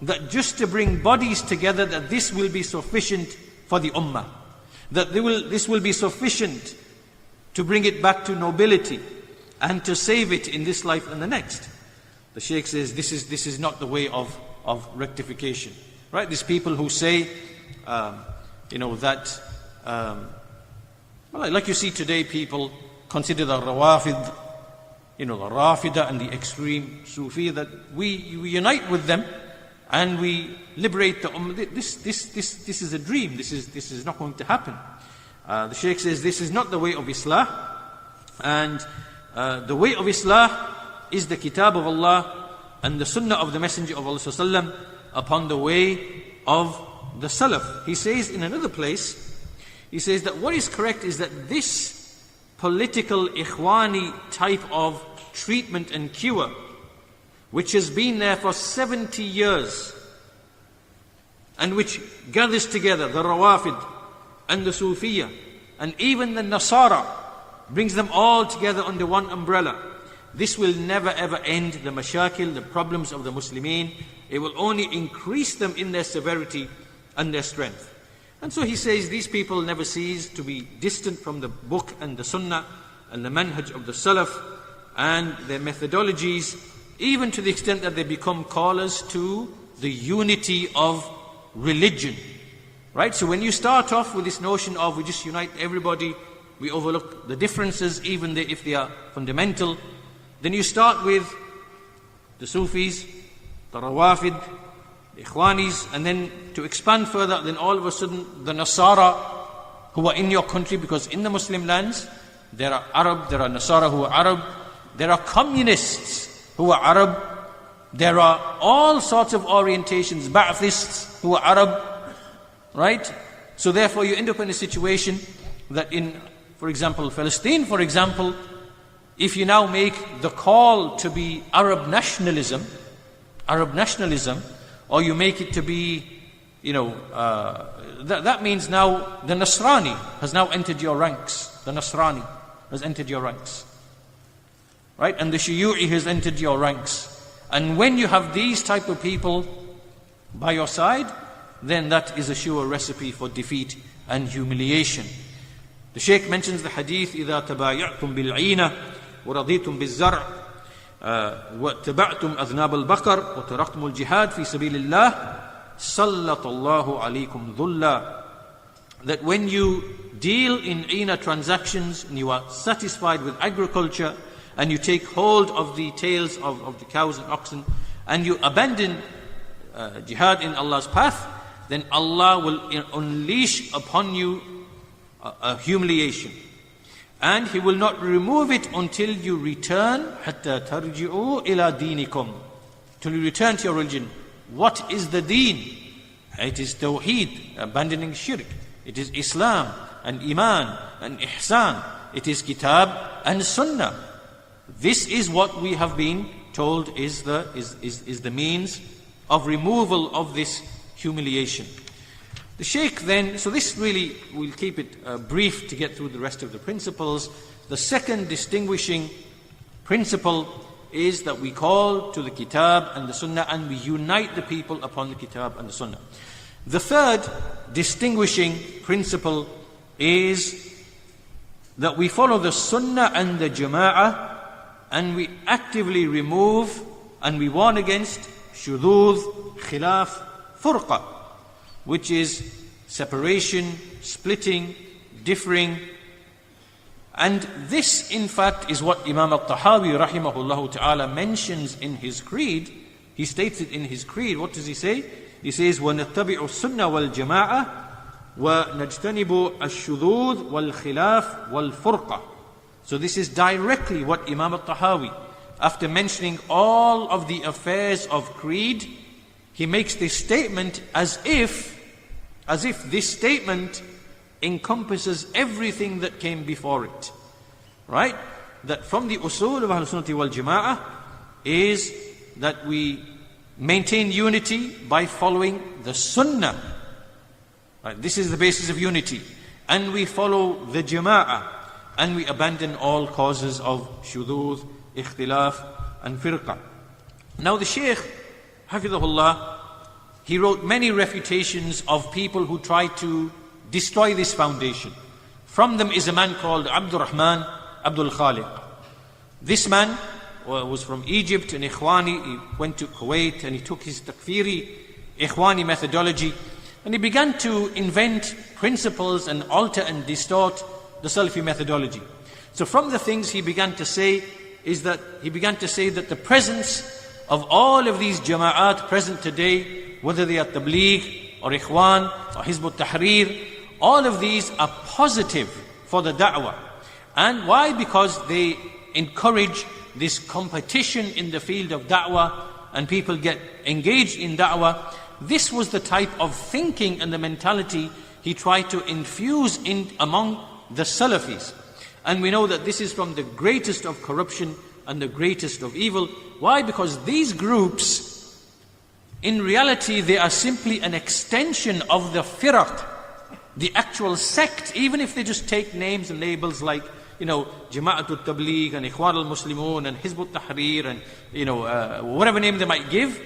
that just to bring bodies together, that this will be sufficient for the ummah. That this will be sufficient to bring it back to nobility and to save it in this life and the next. The Shaykh says this is not the way of rectification. Right? These people who say, like you see today, people consider the Rawafid, the Rafida and the extreme Sufi, that we unite with them and we liberate the Ummah. This is a dream. This is not going to happen. The Shaykh says this is not the way of Islah, and the way of Islah is the Kitab of Allah and the Sunnah of the Messenger of Allah sallallahu upon the way of the Salaf. He says in another place, he says that what is correct is that this political ikhwani type of treatment and cure, which has been there for 70 years, and which gathers together the Rawafid and the Sufiya and even the Nasara, brings them all together under one umbrella. This will never ever end the mashakil, the problems of the Muslimin. It will only increase them in their severity and their strength. And so he says these people never cease to be distant from the book and the sunnah and the manhaj of the Salaf and their methodologies, even to the extent that they become callers to the unity of religion. Right? So when you start off with this notion of we just unite everybody, we overlook the differences even if they are fundamental, then you start with the Sufis, the Rawafid, the Ikhwanis, and then to expand further, then all of a sudden the Nasara who are in your country, because in the Muslim lands there are Arab, there are Nasara who are Arab, there are communists who are Arab, there are all sorts of orientations, Ba'athists who are Arab, right? So therefore you end up in a situation that in, for example, Palestine, for example, if you now make the call to be Arab nationalism, or you make it to be, that means now the Nasrani has now entered your ranks. The Nasrani has entered your ranks. Right? And the Shiyu'i has entered your ranks. And when you have these type of people by your side, then that is a sure recipe for defeat and humiliation. The Shaykh mentions the hadith, إِذَا تَبَايَعْتُمْ بِالْعِينَةِ وَرَضِيتُمْ بِالزَّرْعِ وَاتَّبَعْتُمْ أَذْنَابَ الْبَقَرِ وَتَرَكْتُمُ الْجِهَادِ فِي سَبِيلِ اللَّهِ سَلَّطَ اللَّهُ عَلَيْكُمْ ذُلًّا. That when you deal in Ina transactions and you are satisfied with agriculture and you take hold of the tails of the cows and oxen and you abandon jihad in Allah's path, then Allah will unleash upon you a humiliation. And He will not remove it until you return, حَتَّى تَرْجِعُوا إِلَى دِينِكُمْ, till you return to your religion. What is the deen? It is Tawheed, abandoning shirk. It is Islam and Iman and Ihsan. It is Kitab and Sunnah. This is what we have been told is the means of removal of this humiliation. The Shaykh then, so this really, we'll keep it brief to get through the rest of the principles. The second distinguishing principle is that we call to the Kitab and the Sunnah and we unite the people upon the Kitab and the Sunnah. The third distinguishing principle is that we follow the Sunnah and the Jama'ah and we actively remove and we warn against shudud, khilaf, furqa, which is separation, splitting, differing. And this, in fact, is what Imam al-Tahawi rahimahullah ta'ala mentions in his creed. He states it in his creed. What does he say? He says, وَنَتَّبِعُ السُّنَّةَ وَالْجَمَاعَةَ وَنَجْتَنِبُ الشُّذُوذ وَالْخِلَافِ وَالْفُرْقَةِ. So this is directly what Imam al-Tahawi, after mentioning all of the affairs of creed, he makes this statement as if this statement encompasses everything that came before it. Right? That from the usul of Ahlul Sunnah wal Jama'ah is that we maintain unity by following the Sunnah. Right? This is the basis of unity. And we follow the Jama'ah. And we abandon all causes of shudud, ikhtilaf and firqa. Now the Shaykh, Hafidhahullah, he wrote many refutations of people who tried to destroy this foundation. From them is a man called Abdurrahman Abdul Khaliq. This man was from Egypt, an Ikhwani. He went to Kuwait and he took his takfiri Ikhwani methodology and he began to invent principles and alter and distort the Salafī methodology. So from the things he began to say is that the presence of all of these jama'at present today, whether they are Tabligh or Ikhwan or Hizb ut-Tahrir, all of these are positive for the da'wah. And why? Because they encourage this competition in the field of da'wah and people get engaged in da'wah. This was the type of thinking and the mentality he tried to infuse in among the Salafis. And we know that this is from the greatest of corruption and the greatest of evil. Why? Because these groups, in reality, they are simply an extension of the firaq, the actual sect, even if they just take names and labels like, Jama'atul Tabligh and Ikhwan al-Muslimun and Hizb ut-Tahrir and, whatever name they might give.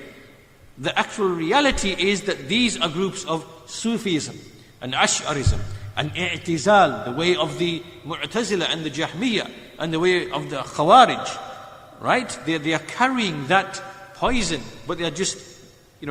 The actual reality is that these are groups of Sufism and Ash'arism and i'tizal, the way of the Mu'tazila and the Jahmiyyah and the way of the Khawarij, right? They are carrying that poison, but they are just,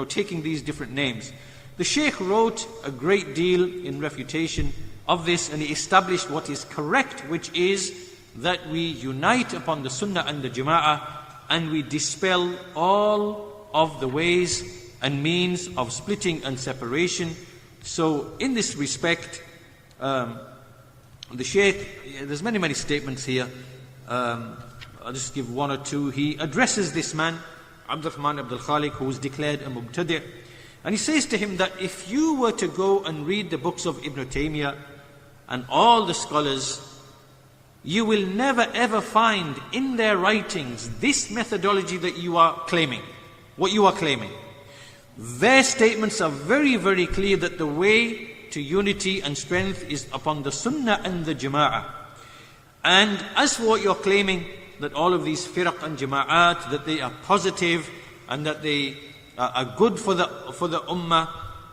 taking these different names. The Shaykh wrote a great deal in refutation of this and he established what is correct, which is that we unite upon the Sunnah and the Jama'ah and we dispel all of the ways and means of splitting and separation. So in this respect, the Shaykh, there's many statements here. I'll just give one or two. He addresses this man, Abdurrahman Abdul Khaliq, who was declared a Mubtadi'. And he says to him that if you were to go and read the books of Ibn Taymiyyah and all the scholars, you will never ever find in their writings this methodology that you are claiming, what you are claiming. Their statements are very, very clear that the way to unity and strength is upon the Sunnah and the Jama'ah. And as for what you're claiming, that all of these firaq and Jama'at, that they are positive and that they are good for the Ummah,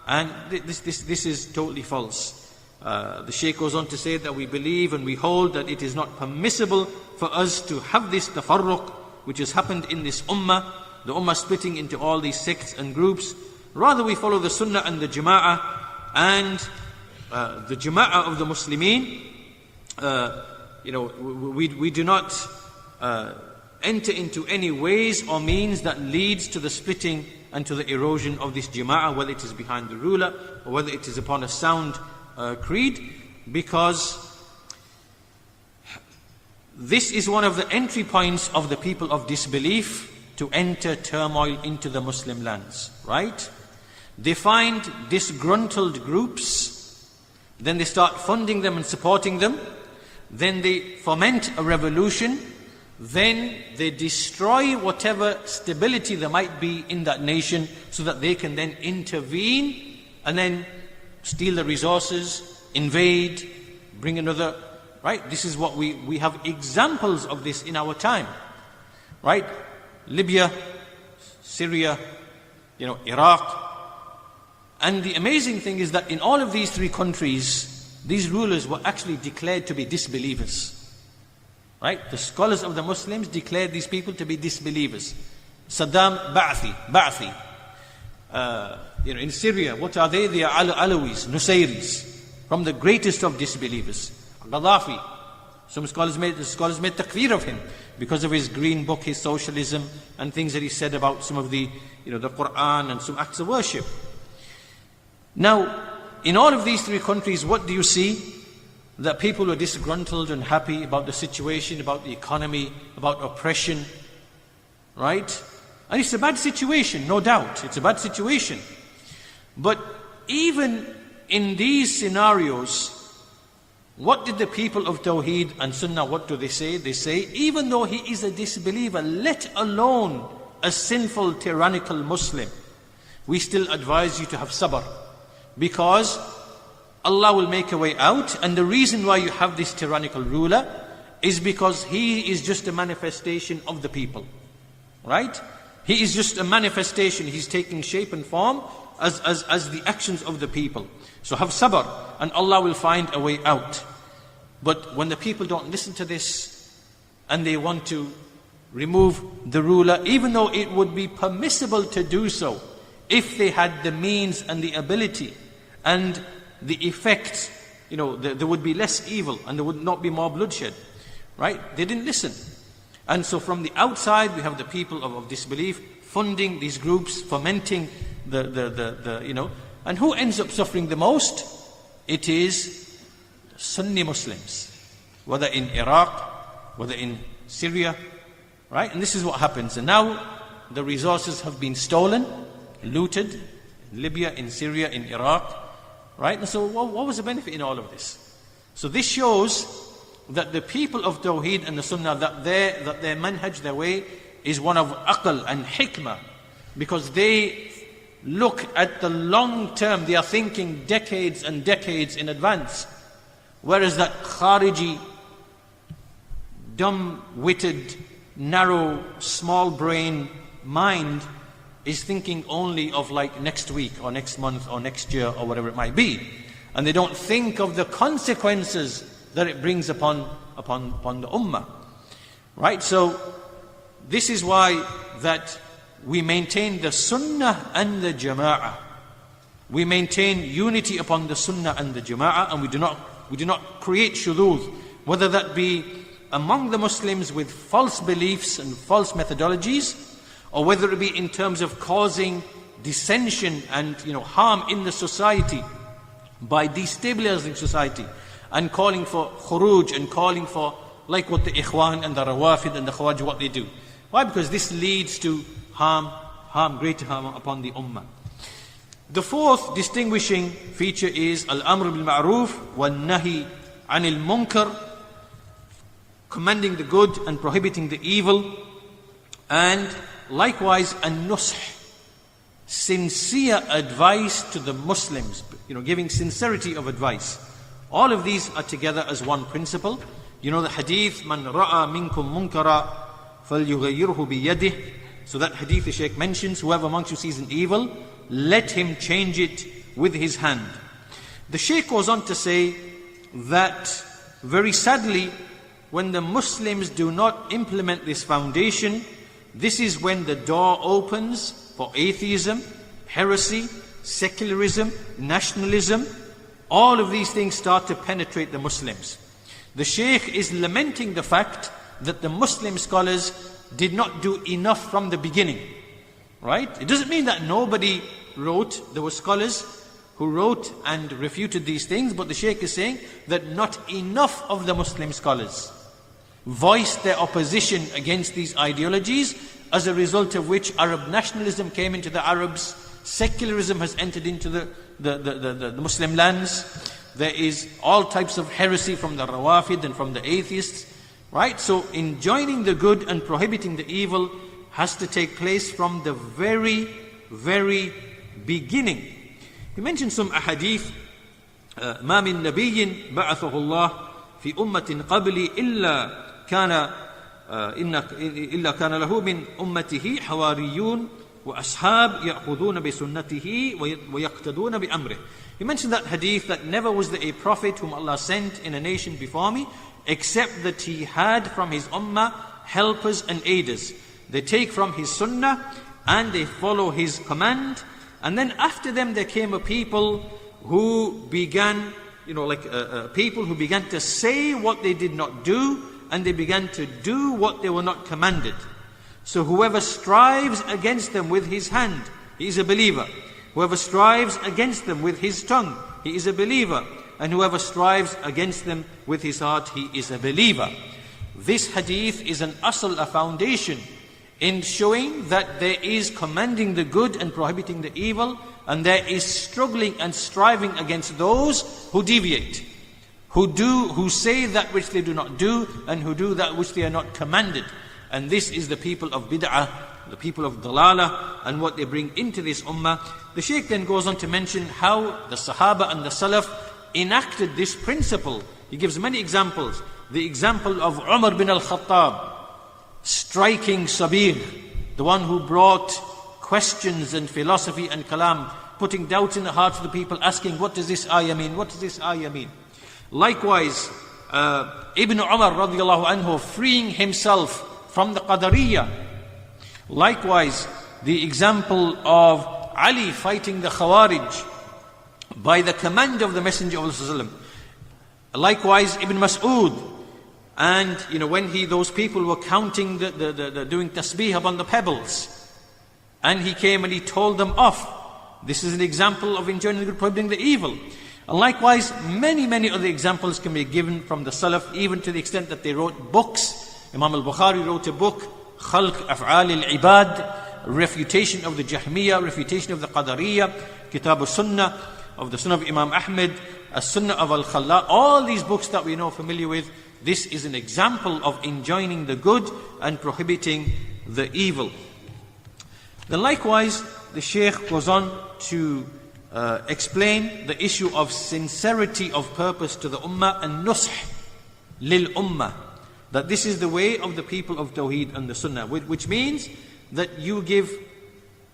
And this is totally false. The Shaykh goes on to say that we believe and we hold that it is not permissible for us to have this tafarruq which has happened in this ummah, the ummah splitting into all these sects and groups. Rather we follow the sunnah and the jama'ah, and the jama'ah of the Muslimin. We do not enter into any ways or means that leads to the splitting and to the erosion of this jama'ah, whether it is behind the ruler or whether it is upon a sound creed, because this is one of the entry points of the people of disbelief to enter turmoil into the Muslim lands, right? They find disgruntled groups, then they start funding them and supporting them, then they foment a revolution, then they destroy whatever stability there might be in that nation so that they can then intervene and then steal the resources, invade, bring another, right? This is what we have examples of this in our time, right? Libya, Syria, Iraq. And the amazing thing is that in all of these three countries, these rulers were actually declared to be disbelievers. Right? The scholars of the Muslims declared these people to be disbelievers. Saddam, Ba'athi. In Syria, what are they? They are Alawis, Nusayris, from the greatest of disbelievers. Gaddafi. Some scholars made takfir of him because of his green book, his socialism, and things that he said about some of the Quran and some acts of worship. Now, in all of these three countries, what do you see? That people are disgruntled and happy about the situation, about the economy, about oppression, right? And it's a bad situation, no doubt. It's a bad situation. But even in these scenarios, what did the people of Tawheed and Sunnah, what do they say? They say, even though he is a disbeliever, let alone a sinful, tyrannical Muslim, we still advise you to have sabr. Because Allah will make a way out, and the reason why you have this tyrannical ruler is because he is just a manifestation of the people, right? He is just a manifestation. He's taking shape and form as the actions of the people. So have sabr, and Allah will find a way out. But when the people don't listen to this, and they want to remove the ruler, even though it would be permissible to do so, if they had the means and the ability, and the effect, there would be less evil and there would not be more bloodshed, right? They didn't listen. And so from the outside, we have the people of disbelief funding these groups, fomenting and who ends up suffering the most? It is Sunni Muslims, whether in Iraq, whether in Syria, right? And this is what happens. And now the resources have been stolen, looted, in Libya, in Syria, in Iraq, right? And so what was the benefit in all of this? So this shows that the people of Tawheed and the Sunnah, that their manhaj, their way, is one of aql and hikmah, because they look at the long term. They are thinking decades and decades in advance. Whereas that Khariji, dumb-witted, narrow, small-brain mind is thinking only of like next week or next month or next year or whatever it might be. And they don't think of the consequences that it brings upon the ummah. Right? So this is why that we maintain the sunnah and the jama'ah. We maintain unity upon the sunnah and the jama'ah, and we do not create shudud, whether that be among the Muslims with false beliefs and false methodologies, or whether it be in terms of causing dissension and harm in the society by destabilizing society and calling for khuruj and calling for like what the Ikhwan and the Rawafid and the Khawarij, what they do. Why? Because this leads to greater harm upon the ummah. The fourth distinguishing feature is al-amr bil ma'ruf wal nahi anil munkar, commanding the good and prohibiting the evil, and likewise an-nush, sincere advice to the Muslims, giving sincerity of advice. All of these are together as one principle. The hadith, man ra'a minkum munkara falyughayyirhu biyadihi. So that hadith the Shaykh mentions, whoever amongst you sees an evil, let him change it with his hand. The Shaykh goes on to say that very sadly, when the Muslims do not implement this foundation, this is when the door opens for atheism, heresy, secularism, nationalism. All of these things start to penetrate the Muslims. The Shaykh is lamenting the fact that the Muslim scholars did not do enough from the beginning. Right? It doesn't mean that nobody wrote. There were scholars who wrote and refuted these things, but the Shaykh is saying that not enough of the Muslim scholars voiced their opposition against these ideologies, as a result of which Arab nationalism came into the Arabs, secularism has entered into the Muslim lands. There is all types of heresy from the Rawafid and from the atheists. Right? So enjoining the good and prohibiting the evil has to take place from the very, very beginning. He mentioned some ahadith. ما من نبي بعثه الله في أمة قبلي إلا كان له من أمته حواريون وأصحاب يأخذون بسنته ويقتدون بأمره. He mentioned that hadith that never was there a prophet whom Allah sent in a nation before me, except that he had from his ummah helpers and aiders. They take from his sunnah and they follow his command. And then after them there came a people who began, people who began to say what they did not do, and they began to do what they were not commanded. So whoever strives against them with his hand, he is a believer. Whoever strives against them with his tongue, he is a believer. And whoever strives against them with his heart, he is a believer. This hadith is an asl, a foundation, in showing that there is commanding the good and prohibiting the evil, and there is struggling and striving against those who deviate, who say that which they do not do, and who do that which they are not commanded. And this is the people of bid'ah, the people of dalalah, and what they bring into this ummah. The Shaykh then goes on to mention how the Sahaba and the Salaf enacted this principle. He gives many examples. The example of Umar bin al-Khattab striking Sabir, the one who brought questions and philosophy and kalam, putting doubt in the hearts of the people, asking, what does this ayah mean? What does this ayah mean? Likewise, Ibn Umar radiallahu anhu freeing himself from the Qadariyah. Likewise, the example of Ali fighting the Khawarij by the command of the Messenger of Allah. Likewise, Ibn Mas'ud, and when those people were counting doing tasbih upon the pebbles, and he came and he told them off. This is an example of enjoining the good, prohibiting the evil. And likewise, many, many other examples can be given from the Salaf, even to the extent that they wrote books. Imam al-Bukhari wrote a book, Khalq Af'al al-Ibad, refutation of the Jahmiyyah, refutation of the Qadariyah, Kitab al-Sunnah, of the Sunnah of Imam Ahmed, As-Sunnah of Al-Khalla. All these books that we know familiar with, this is an example of enjoining the good and prohibiting the evil. Then likewise, the Shaykh goes on to explain the issue of sincerity of purpose to the ummah and nush lil ummah, that this is the way of the people of Tawheed and the Sunnah, which means that you give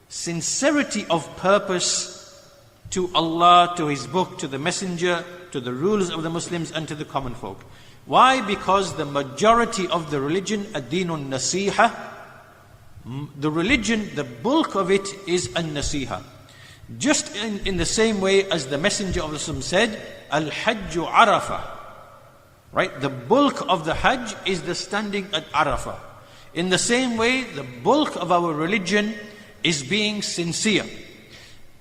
sincerity of purpose to Allah, to His book, to the Messenger, to the rulers of the Muslims, and to the common folk. Why? Because the majority of the religion, ad-dinun nasiha, the religion, the bulk of it is an-nasiha. Just in the same way as the Messenger of Allah said, al-hajju arafah. Right? The bulk of the Hajj is the standing at Arafah. In the same way, the bulk of our religion is being sincere.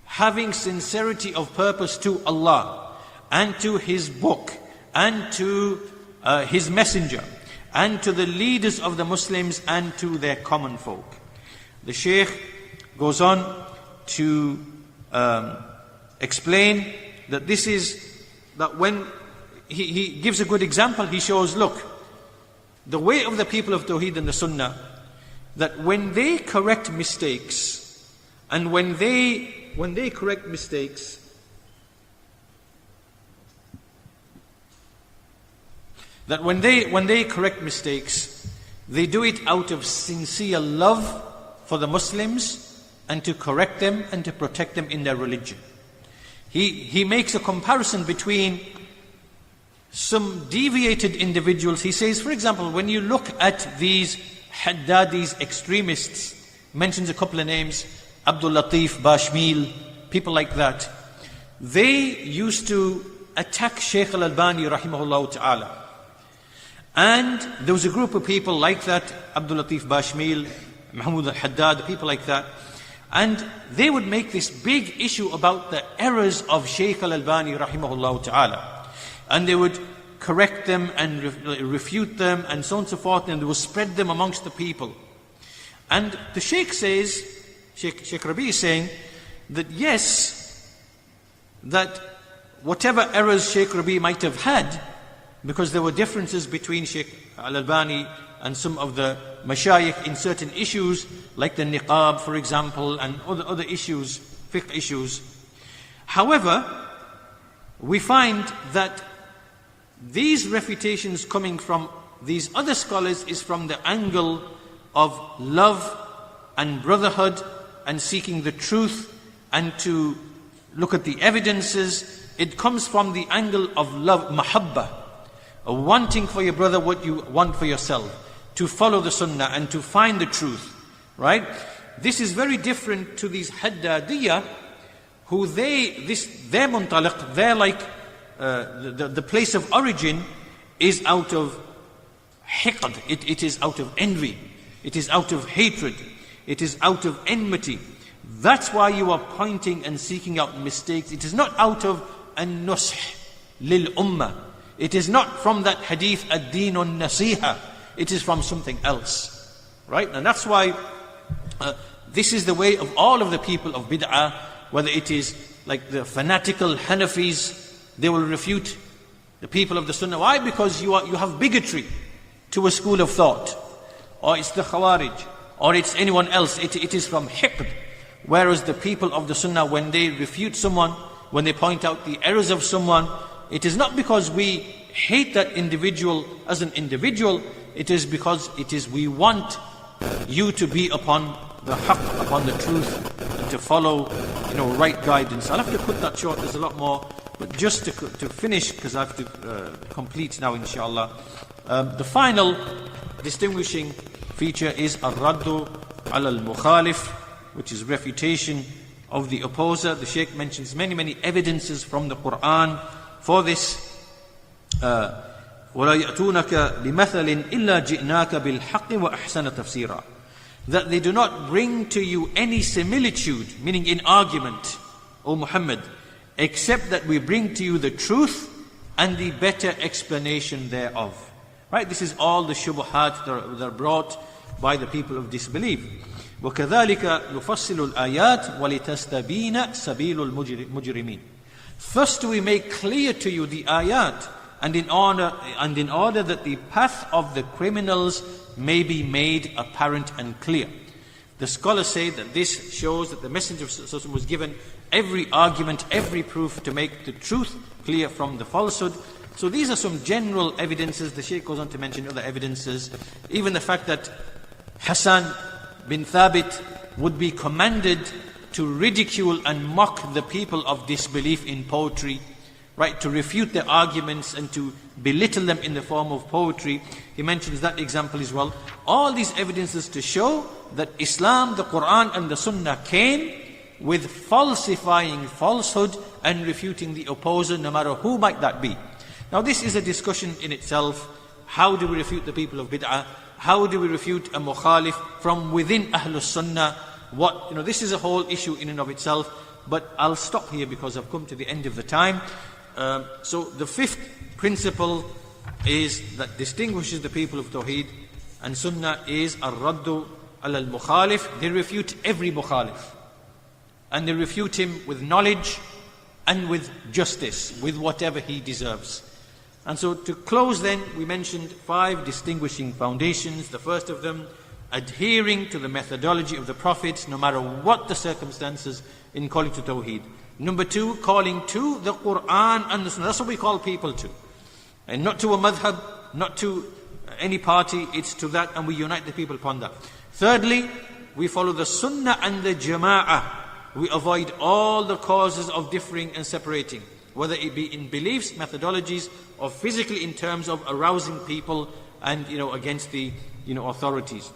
Having sincerity of purpose to Allah, and to His book, and to His Messenger, and to the leaders of the Muslims, and to their common folk. The Shaykh goes on to explain that this is, that when he gives a good example, he shows, look, the way of the people of Tawheed and the Sunnah, that when they correct mistakes, and when they correct mistakes, that when they correct mistakes, they do it out of sincere love for the Muslims, and to correct them and to protect them in their religion. he makes a comparison between some deviated individuals. He says, for example, when you look at these Haddadis extremists, mentions a couple of names, Abdul Latif, Bashmil, people like that. They used to attack Shaykh al-Albani rahimahullah ta'ala. And there was a group of people like that, Abdul Latif Bashmil, Mahmoud al-Haddad, people like that. And they would make this big issue about the errors of Shaykh al-Albani rahimahullah ta'ala. And they would correct them and refute them and so on and so forth, and they would spread them amongst the people. And the Shaykh says, Shaykh Rabi is saying that yes, that whatever errors Shaykh Rabi might have had, because there were differences between Shaykh al-Albani and some of the mashayikh in certain issues, like the niqab, for example, and other issues, fiqh issues. However, we find that these refutations coming from these other scholars is from the angle of love and brotherhood and seeking the truth and to look at the evidences. It comes from the angle of love, mahabba, wanting for your brother what you want for yourself, to follow the sunnah and to find the truth, right? This is very different to these Haddadiyah, who their muntaliq, they're like the place of origin is out of hiqd, it is out of envy, it is out of hatred, it is out of enmity. That's why you are pointing and seeking out mistakes. It is not out of an-nush lil ummah. It is not from that hadith ad-deenun nasiha. It is from something else, right? And that's why this is the way of all of the people of bid'ah, whether it is like the fanatical Hanafis. They will refute the people of the Sunnah. Why? Because you have bigotry to a school of thought. Or it's the Khawarij. Or it's anyone else. It is from hiqd. Whereas the people of the Sunnah, when they refute someone, when they point out the errors of someone, it is not because we hate that individual as an individual. It is because we want you to be upon the haqq, upon the truth, and to follow, right guidance. I'll have to cut that short. There's a lot more. But just to finish, because I have to complete now, inshallah. The final distinguishing feature is al-raddu al-mukhalif, which is refutation of the opposer. The Shaykh mentions many evidences from the Quran for this. وَلَا يَأْتُونَكَ بِمَثَلٍ إِلَّا جِئْنَاكَ بِالْحَقِّ وَأَحْسَنَ تَفْسِيرًا. That they do not bring to you any similitude, meaning in argument, O Muhammad, except that we bring to you the truth and the better explanation thereof. Right? This is all the shubuhat that are brought by the people of disbelief. وَكَذَلِكَ نُفَصِّلُ الْآيَاتِ وَلِتَسْتَبِينَ سَبِيلُ الْمُجْرِمِينَ. First we make clear to you the ayat, and in order that the path of the criminals may be made apparent and clear. The scholars say that this shows that the Messenger of Sallallahu was given every argument, every proof to make the truth clear from the falsehood. So these are some general evidences. The Shaykh goes on to mention other evidences. Even the fact that Hassan bin Thabit would be commanded to ridicule and mock the people of disbelief in poetry, right, to refute their arguments and to belittle them in the form of poetry. He mentions that example as well. All these evidences to show that Islam, the Quran and the Sunnah came with falsifying falsehood and refuting the opposer, no matter who might that be. Now this is a discussion in itself. How do we refute the people of bid'ah? How do we refute a mukhalif from within Ahlus Sunnah? This is a whole issue in and of itself. But I'll stop here because I've come to the end of the time. So the fifth principle is that distinguishes the people of Tawheed and Sunnah is al-raddu al-mukhalif. They refute every mukhalif. And they refute him with knowledge and with justice, with whatever he deserves. And so to close then, we mentioned 5 distinguishing foundations. The first of them, adhering to the methodology of the Prophets, no matter what the circumstances, in calling to Tawheed. Number 2, calling to the Quran and the Sunnah. That's what we call people to. And not to a madhab, not to any party, it's to that, and we unite the people upon that. Thirdly, we follow the Sunnah and the Jama'ah. we avoid all the causes of differing and separating, whether it be in beliefs, methodologies, or physically in terms of arousing people and against the authorities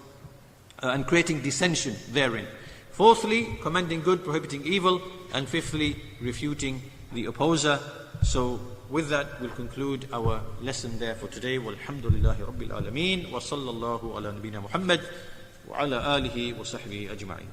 and creating dissension therein. Fourthly, commending good, prohibiting evil, and fifthly, refuting the opposer. So with that, we'll conclude our lesson there for today. Walhamdulillahi Rabbil Alameen. Wa sallallahu ala nabina Muhammad wa ala alihi wa sahbihi ajma'in.